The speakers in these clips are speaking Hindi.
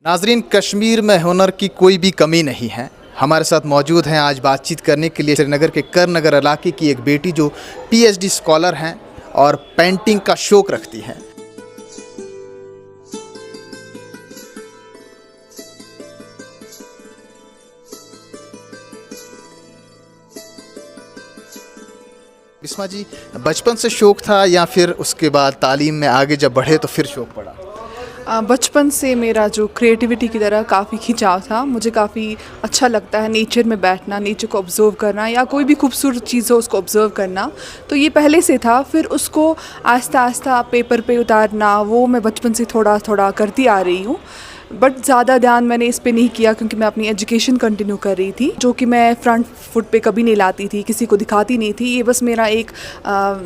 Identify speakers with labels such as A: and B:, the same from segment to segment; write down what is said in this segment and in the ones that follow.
A: नाजरीन, कश्मीर में हुनर की कोई भी कमी नहीं है। हमारे साथ मौजूद हैं आज बातचीत करने के लिए श्रीनगर के करनगर इलाके की एक बेटी जो पीएचडी स्कॉलर हैं और पेंटिंग का शौक रखती हैं। बिस्मा जी, बचपन से शौक था या फिर उसके बाद तालीम में आगे जब बढ़े तो फिर शौक पड़ा?
B: बचपन से मेरा जो क्रिएटिविटी की तरह काफ़ी खिंचाव था। मुझे काफ़ी अच्छा लगता है नेचर में बैठना, नेचर को ऑब्ज़र्व करना या कोई भी खूबसूरत चीज़ हो उसको ऑब्ज़र्व करना। तो ये पहले से था, फिर उसको आहिस्ता आहिस्ता पेपर पे उतारना वो मैं बचपन से थोड़ा थोड़ा करती आ रही हूँ। बट ज़्यादा ध्यान मैंने इस पे नहीं किया क्योंकि मैं अपनी एजुकेशन कंटिन्यू कर रही थी, जो कि मैं फ्रंट फुट पे कभी नहीं लाती थी, किसी को दिखाती नहीं थी। ये बस मेरा एक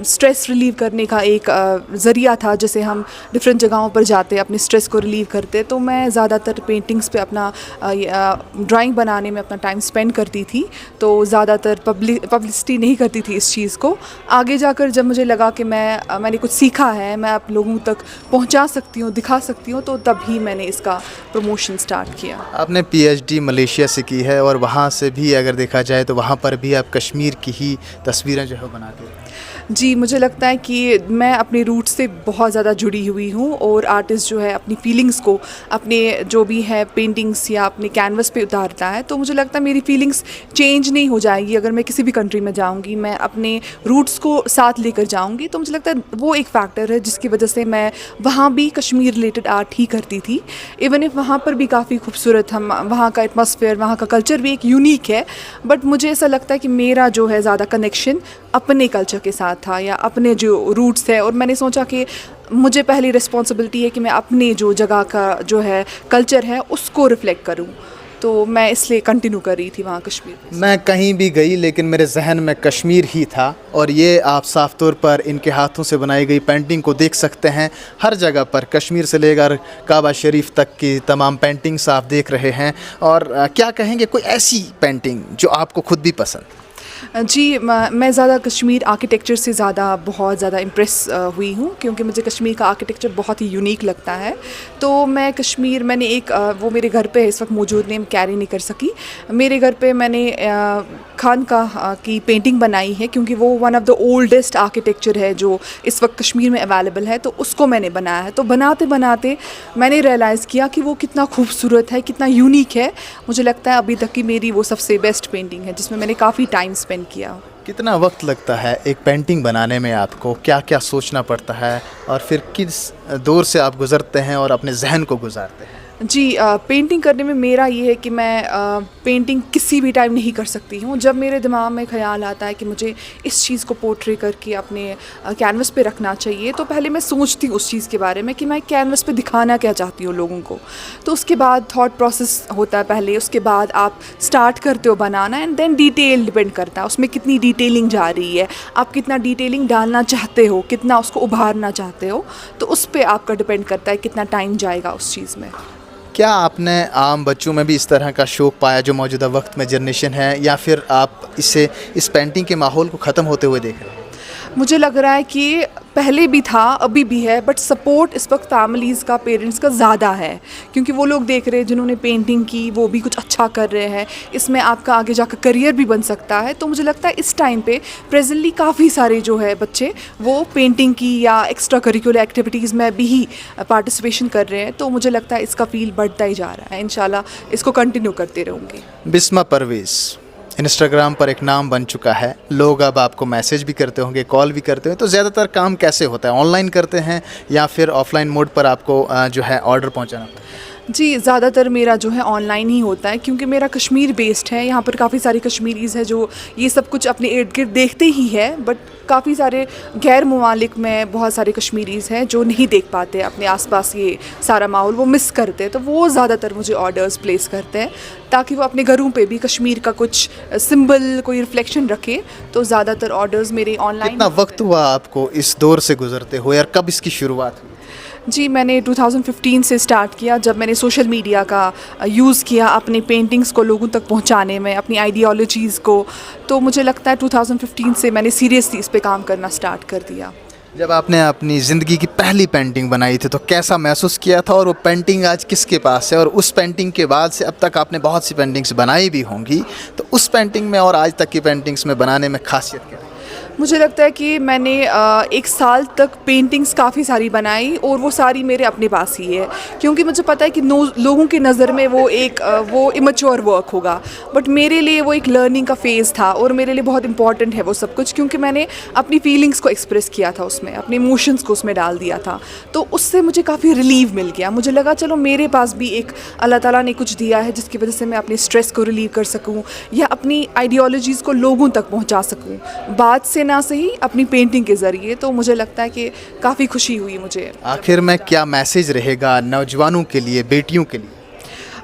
B: स्ट्रेस रिलीव करने का एक ज़रिया था। जैसे हम डिफरेंट जगहों पर जाते अपने स्ट्रेस को रिलीव करते, तो मैं ज़्यादातर पेंटिंग्स पे अपना ड्राइंग बनाने में अपना टाइम स्पेंड करती थी। तो ज़्यादातर पब्लिसिटी नहीं करती थी इस चीज़ को। आगे जाकर जब मुझे लगा कि मैंने कुछ सीखा है, मैं आप लोगों तक पहुँचा सकती हूँ, दिखा सकती हूँ, तो तभी मैंने इसका प्रमोशन स्टार्ट किया।
A: आपने पीएचडी मलेशिया से की है और वहाँ से भी अगर देखा जाए तो वहाँ पर भी आप कश्मीर की ही तस्वीरें जो है बनाते हैं।
B: जी, मुझे लगता है कि मैं अपने रूट से बहुत ज़्यादा जुड़ी हुई हूँ और आर्टिस्ट जो है अपनी फीलिंग्स को अपने जो भी है पेंटिंग्स या अपने कैनवस पे उतारता है। तो मुझे लगता है मेरी फीलिंग्स चेंज नहीं हो जाएगी अगर मैं किसी भी कंट्री में जाऊँगी, मैं अपने रूट्स को साथ लेकर जाऊँगी। तो मुझे लगता है वो एक फ़ैक्टर है जिसकी वजह से मैं वहाँ भी कश्मीर रिलेटेड आर्ट ही करती थी। इवन इफ वहाँ पर भी काफ़ी खूबसूरत हम वहाँ का एटमॉस्फेयर, वहाँ का कल्चर भी एक यूनिक है। बट मुझे ऐसा लगता है कि मेरा जो है ज़्यादा कनेक्शन अपने कल्चर के साथ था या अपने जो रूट्स है। और मैंने सोचा कि मुझे पहली रिस्पॉन्सिबिलिटी है कि मैं अपने जो जगह का जो है कल्चर है उसको रिफ्लेक्ट करूं। तो मैं इसलिए कंटिन्यू कर रही थी वहाँ कश्मीर।
A: मैं कहीं भी गई लेकिन मेरे जहन में कश्मीर ही था और ये आप साफ तौर पर इनके हाथों से बनाई गई पेंटिंग को देख सकते हैं। हर जगह पर कश्मीर से लेकर काबा शरीफ तक की तमाम पेंटिंग्स आप देख रहे हैं। और क्या कहेंगे, कोई ऐसी पेंटिंग जो आपको खुद भी पसंद?
B: जी, मैं ज़्यादा कश्मीर आर्किटेक्चर से बहुत ज़्यादा इम्प्रेस हुई हूँ क्योंकि मुझे कश्मीर का आर्किटेक्चर बहुत ही यूनिक लगता है। तो मैंने एक वो मेरे घर पे इस वक्त मौजूद नहीं, कैरी नहीं कर सकी। मेरे घर पे मैंने खानकाह की पेंटिंग बनाई है क्योंकि वो one of the oldest architecture है जो इस वक्त कश्मीर में अवेलेबल है। तो उसको मैंने बनाया है। तो बनाते बनाते मैंने रियलाइज़ किया कि वो कितना खूबसूरत है, कितना यूनिक है। मुझे लगता है अभी तक की मेरी वो सबसे बेस्ट पेंटिंग है जिसमें मैंने काफ़ी टाइम स्पेंड किया।
A: कितना वक्त लगता है एक पेंटिंग बनाने में? आपको क्या क्या सोचना पड़ता है और फिर किस दौर से आप गुज़रते हैं और अपने जहन को गुजारते हैं?
B: जी, पेंटिंग करने में मेरा ये है कि मैं पेंटिंग किसी भी टाइम नहीं कर सकती हूँ। जब मेरे दिमाग में ख़्याल आता है कि मुझे इस चीज़ को पोर्ट्रे करके अपने कैनवस पे रखना चाहिए, तो पहले मैं सोचती हूँ उस चीज़ के बारे में कि मैं कैनवस पे दिखाना क्या चाहती हूँ लोगों को। तो उसके बाद थॉट प्रोसेस होता है पहले, उसके बाद आप स्टार्ट करते हो बनाना एंड देन डिटेल डिपेंड करता है उसमें कितनी डिटेलिंग जा रही है, आप कितना डिटेलिंग डालना चाहते हो, कितना उसको उभारना चाहते हो। तो उस पर आपका डिपेंड करता है कितना टाइम जाएगा उस चीज़ में।
A: क्या आपने आम बच्चों में भी इस तरह का शौक़ पाया जो मौजूदा वक्त में जनरेशन है, या फिर आप इस पेंटिंग के माहौल को ख़त्म होते हुए देख रहे हैं?
B: मुझे लग रहा है कि पहले भी था, अभी भी है, बट सपोर्ट इस वक्त फैमिलीज़ का, पेरेंट्स का ज़्यादा है क्योंकि वो लोग देख रहे हैं जिन्होंने पेंटिंग की वो भी कुछ अच्छा कर रहे हैं, इसमें आपका आगे जाकर करियर भी बन सकता है। तो मुझे लगता है इस टाइम पे प्रेजेंटली काफ़ी सारे जो है बच्चे वो पेंटिंग की या एक्स्ट्रा करिकुलर एक्टिविटीज़ में भी ही पार्टिसिपेशन कर रहे हैं। तो मुझे लगता है इसका फील्ड बढ़ता ही जा रहा है। इंशाल्लाह इसको कंटिन्यू करते रहूँगी।
A: बिस्मा परवेज़ इंस्टाग्राम पर एक नाम बन चुका है। लोग अब आपको मैसेज भी करते होंगे, कॉल भी करते हैं, तो ज़्यादातर काम कैसे होता है? ऑनलाइन करते हैं या फिर ऑफलाइन मोड पर आपको जो है ऑर्डर पहुंचाना पड़ता है?
B: जी, ज़्यादातर मेरा जो है ऑनलाइन ही होता है क्योंकि मेरा कश्मीर बेस्ड है। यहाँ पर काफ़ी सारे कश्मीरीज़ हैं जो ये सब कुछ अपने इर्द गिर्द देखते ही है, बट काफ़ी सारे गैर ममालिक में बहुत सारे कश्मीरीज़ हैं जो नहीं देख पाते अपने आसपास ये सारा माहौल, वो मिस करते हैं। तो वो ज़्यादातर मुझे ऑर्डर्स प्लेस करते हैं ताकि वो अपने घरों पे भी कश्मीर का कुछ सिंबल, कोई रिफ्लेक्शन रखे। तो ज़्यादातर ऑर्डर्स मेरे ऑनलाइन।
A: कितना वक्त हुआ आपको इस दौर से गुजरते हुए और कब इसकी शुरुआत हुई?
B: जी, मैंने 2015 से स्टार्ट किया जब मैंने सोशल मीडिया का यूज़ किया अपनी पेंटिंग्स को लोगों तक पहुंचाने में, अपनी आइडियोलॉजीज़ को। तो मुझे लगता है 2015 से मैंने सीरियसली इस पे काम करना स्टार्ट कर दिया।
A: जब आपने अपनी ज़िंदगी की पहली पेंटिंग बनाई थी तो कैसा महसूस किया था, और वो पेंटिंग आज किसके पास है, और उस पेंटिंग के बाद से अब तक आपने बहुत सी पेंटिंग्स बनाई भी होंगी, तो उस पेंटिंग में और आज तक की पेंटिंग्स में बनाने में खासियत क्या है?
B: मुझे लगता है कि मैंने 1 साल तक पेंटिंग्स काफ़ी सारी बनाई और वो सारी मेरे अपने पास ही है, क्योंकि मुझे पता है कि लोगों की नज़र में वो इमेच्योर वर्क होगा, बट मेरे लिए वो एक लर्निंग का फेज़ था और मेरे लिए बहुत इंपॉर्टेंट है वो सब कुछ, क्योंकि मैंने अपनी फीलिंग्स को एक्सप्रेस किया था उसमें, अपने इमोशंस को उसमें डाल दिया था। तो उससे मुझे काफ़ी रिलीव मिल गया। मुझे लगा चलो मेरे पास भी एक अल्लाह ताला ने कुछ दिया है जिसकी वजह से मैं अपने स्ट्रेस को रिलीव कर सकूँ या अपनी आइडियोलॉजीज़ को लोगों तक पहुँचा सकूँ, बात से ना सही अपनी पेंटिंग के ज़रिए। तो मुझे लगता है कि काफ़ी खुशी हुई मुझे।
A: आखिर में क्या मैसेज रहेगा नौजवानों के लिए, बेटियों के लिए?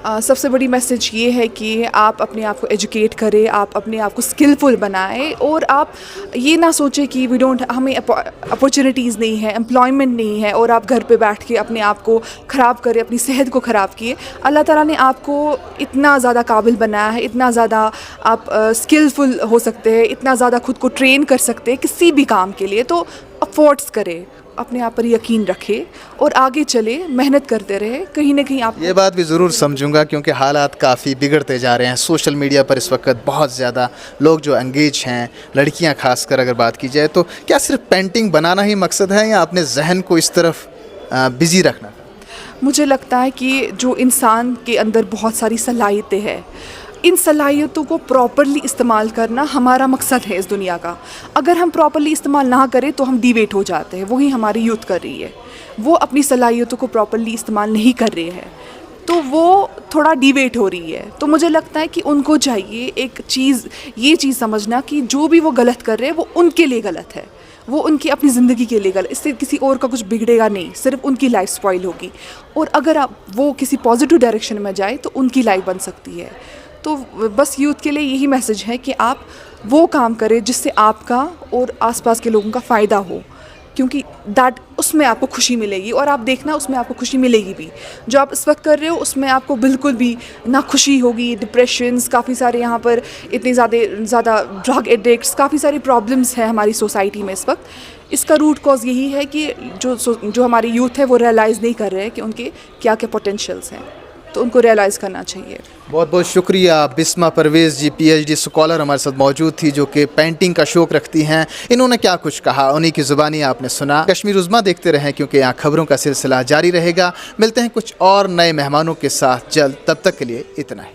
B: सबसे बड़ी मैसेज ये है कि आप अपने आप को एजुकेट करें, आप अपने आप को स्किलफुल बनाएं और आप ये ना सोचें कि हमें अपॉर्चुनिटीज़ नहीं है, एम्प्लॉयमेंट नहीं है और आप घर पे बैठ के अपने आप को ख़राब करें, अपनी सेहत को ख़राब किए। अल्लाह ताला ने आपको इतना ज़्यादा काबिल बनाया है, इतना ज़्यादा आप स्किलफुल हो सकते हैं, इतना ज़्यादा खुद को ट्रेन कर सकते हैं किसी भी काम के लिए। तो अफोर्ट्स करें, अपने आप पर यकीन रखें और आगे चले, मेहनत करते रहे, कहीं ना कहीं आप।
A: ये बात भी ज़रूर समझूंगा क्योंकि हालात काफ़ी बिगड़ते जा रहे हैं। सोशल मीडिया पर इस वक्त बहुत ज़्यादा लोग जो एंगेज हैं, लड़कियां खासकर अगर बात की जाए, तो क्या सिर्फ पेंटिंग बनाना ही मकसद है या अपने जहन को इस तरफ बिज़ी रखना?
B: मुझे लगता है कि जो इंसान के अंदर बहुत सारी सलाहियतें हैं, इन सलाहियतों को प्रॉपर्ली इस्तेमाल करना हमारा मकसद है इस दुनिया का। अगर हम प्रॉपर्ली इस्तेमाल ना करें तो हम डिवेट हो जाते हैं। वही हमारी यूथ कर रही है, वो अपनी सलाहियतों को प्रॉपर्ली इस्तेमाल नहीं कर रहे हैं, तो वो थोड़ा डिवेट हो रही है। तो मुझे लगता है कि उनको चाहिए ये चीज़ समझना कि जो भी वो गलत कर रहे हैं वो उनके लिए गलत है, वो उनकी अपनी ज़िंदगी के लिए गलत, इससे किसी और का कुछ बिगड़ेगा नहीं, सिर्फ उनकी लाइफ स्पॉइल होगी। और अगर वो किसी पॉजिटिव डायरेक्शन में जाए तो उनकी लाइफ बन सकती है। तो बस यूथ के लिए यही मैसेज है कि आप वो काम करें जिससे आपका और आसपास के लोगों का फ़ायदा हो, क्योंकि उसमें आपको खुशी मिलेगी और आप देखना उसमें आपको खुशी मिलेगी भी। जो आप इस वक्त कर रहे हो उसमें आपको बिल्कुल भी ना खुशी होगी। डिप्रेशंस काफ़ी सारे यहाँ पर, इतने ज़्यादा ड्रग एडिक्ट्स, काफ़ी सारी प्रॉब्लम्स हैं हमारी सोसाइटी में इस वक्त। इसका रूट कॉज यही है कि जो हमारी यूथ है वो रियलाइज़ नहीं कर रहे हैं कि उनके क्या क्या पोटेंशियल्स हैं, तो उनको रियलाइज़ करना चाहिए। बहुत
A: बहुत शुक्रिया। बिस्मा परवेज़ जी PhD स्कॉलर हमारे साथ मौजूद थी, जो कि पेंटिंग का शौक़ रखती हैं। इन्होंने क्या कुछ कहा उन्हीं की ज़ुबानी आपने सुना। कश्मीर उज़्मा देखते रहें क्योंकि यहाँ खबरों का सिलसिला जारी रहेगा। मिलते हैं कुछ और नए मेहमानों के साथ जल्द, तब तक के लिए इतना ही।